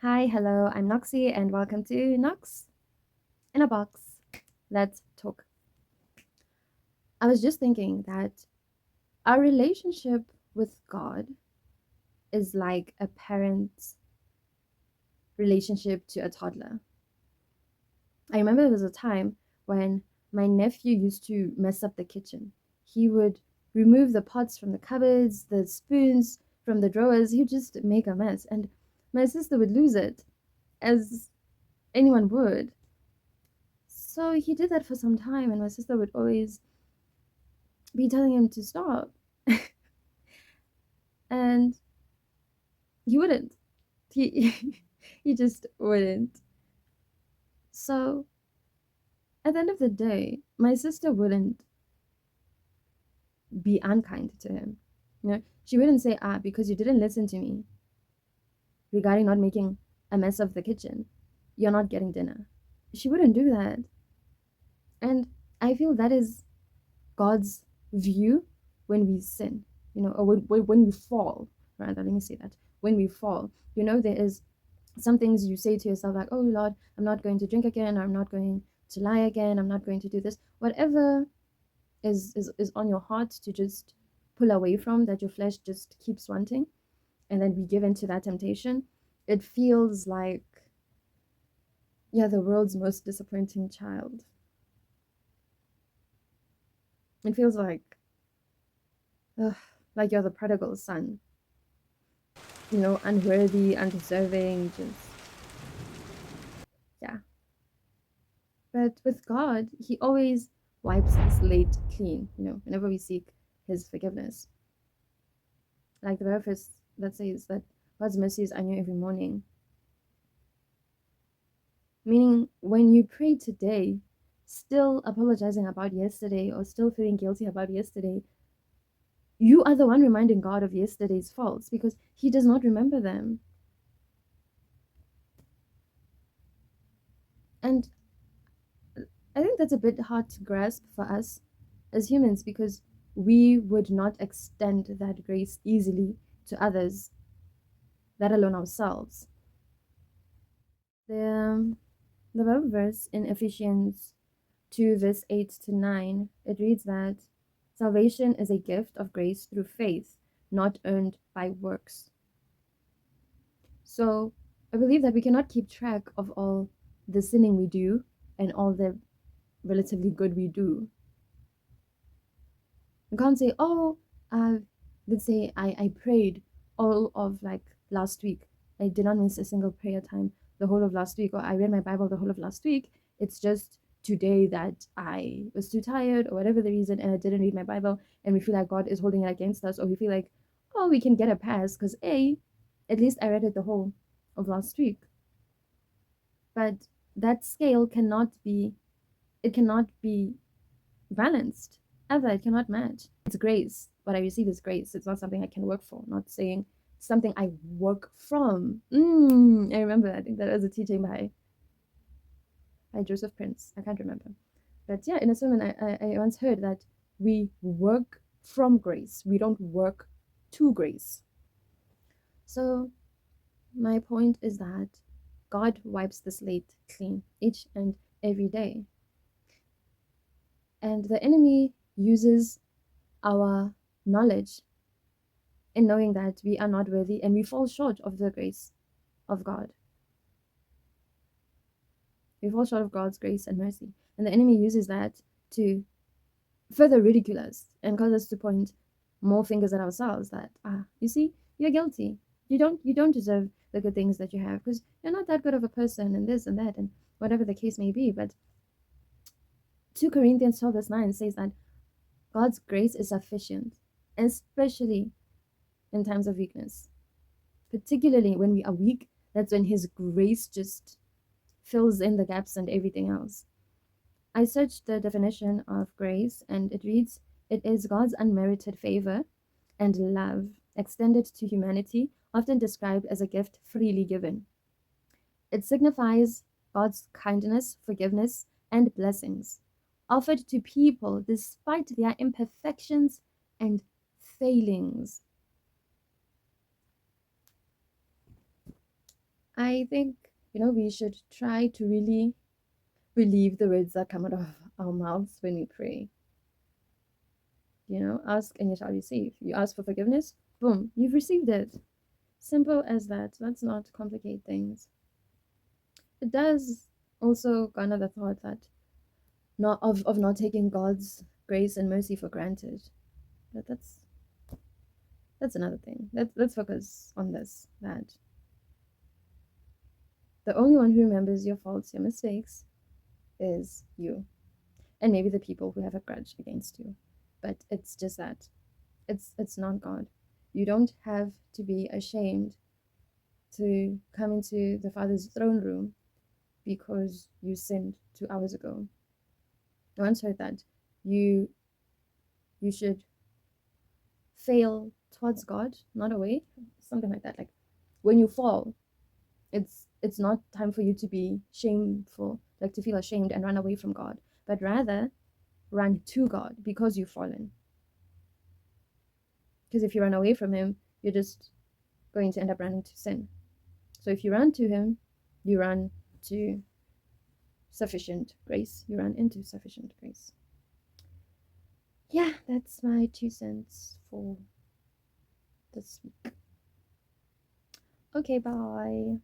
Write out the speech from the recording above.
Hi, hello, I'm Noxie, and welcome to Nox in a Box. Let's talk. I was just thinking that our relationship with God is like a parent's relationship to a toddler. I remember there was a time when my nephew used to mess up the kitchen. He would remove the pots from the cupboards, the spoons from the drawers. He'd just make a mess, and my sister would lose it, as anyone would. So he did that for some time, and my sister would always be telling him to stop. And he wouldn't. He he just wouldn't. So at the end of the day, my sister wouldn't be unkind to him. She wouldn't say, because you didn't listen to me regarding not making a mess of the kitchen, you're not getting dinner. She wouldn't do that. And I feel that is God's view when we sin, or when we fall, rather, let me say that. When we fall, there is some things you say to yourself, like, oh Lord, I'm not going to drink again, or I'm not going to lie again, I'm not going to do this. Whatever is on your heart to just pull away from, that your flesh just keeps wanting, and then we give into that temptation, it feels like, yeah, the world's most disappointing child. It feels ugh, like you're the prodigal son, unworthy, undeserving, just, yeah. But with God, He always wipes the slate clean, whenever we seek His forgiveness. Like the verse that says that God's mercies are new every morning. Meaning, when you pray today, still apologizing about yesterday or still feeling guilty about yesterday, you are the one reminding God of yesterday's faults because He does not remember them. And I think that's a bit hard to grasp for us as humans because we would not extend that grace easily to others, let alone ourselves. The Bible verse in Ephesians 2, verse 8 to 9, it reads that salvation is a gift of grace through faith, not earned by works. So I believe that we cannot keep track of all the sinning we do and all the relatively good we do. You can't say, oh, let's say I prayed all of last week. I did not miss a single prayer time the whole of last week, or I read my Bible the whole of last week. It's just today that I was too tired, or whatever the reason, and I didn't read my Bible, and we feel like God is holding it against us, or we feel like, oh, we can get a pass because at least I read it the whole of last week. But that scale cannot be balanced ever. It cannot match. It's grace. What I receive is grace. It's not something I can work for. Not saying something I work from. I remember. I think that was a teaching by Joseph Prince. I can't remember, but yeah, in a sermon I once heard that we work from grace. We don't work to grace. So my point is that God wipes the slate clean each and every day. And the enemy uses our knowledge in knowing that we are not worthy and we fall short of the grace of God. We fall short of God's grace and mercy. And the enemy uses that to further ridicule us and cause us to point more fingers at ourselves that, you see, you're guilty. You don't deserve the good things that you have because you're not that good of a person and this and that and whatever the case may be. But 2 Corinthians 12 verse 9 says that God's grace is sufficient, especially in times of weakness. Particularly when we are weak, that's when His grace just fills in the gaps and everything else. I searched the definition of grace and it reads, it is God's unmerited favor and love extended to humanity, often described as a gift freely given. It signifies God's kindness, forgiveness, and blessings offered to people despite their imperfections and failings. I think, we should try to really believe the words that come out of our mouths when we pray. Ask and you shall receive. You ask for forgiveness, boom, you've received it. Simple as that. Let's not complicate things. It does also garner the thought that not of not taking God's grace and mercy for granted. But that's another thing. Let's focus on this, that the only one who remembers your faults, your mistakes, is you. And maybe the people who have a grudge against you. But it's just that. It's not God. You don't have to be ashamed to come into the Father's throne room because you sinned 2 hours ago. I once heard that you should fail towards God, not away, something like that. Like when you fall, it's not time for you to be shameful, like to feel ashamed and run away from God, but rather run to God because you've fallen. Because if you run away from Him, you're just going to end up running to sin. So if you run to Him, you run to sufficient grace. You run into sufficient grace. Yeah, that's my 2 cents for this week. Okay, bye.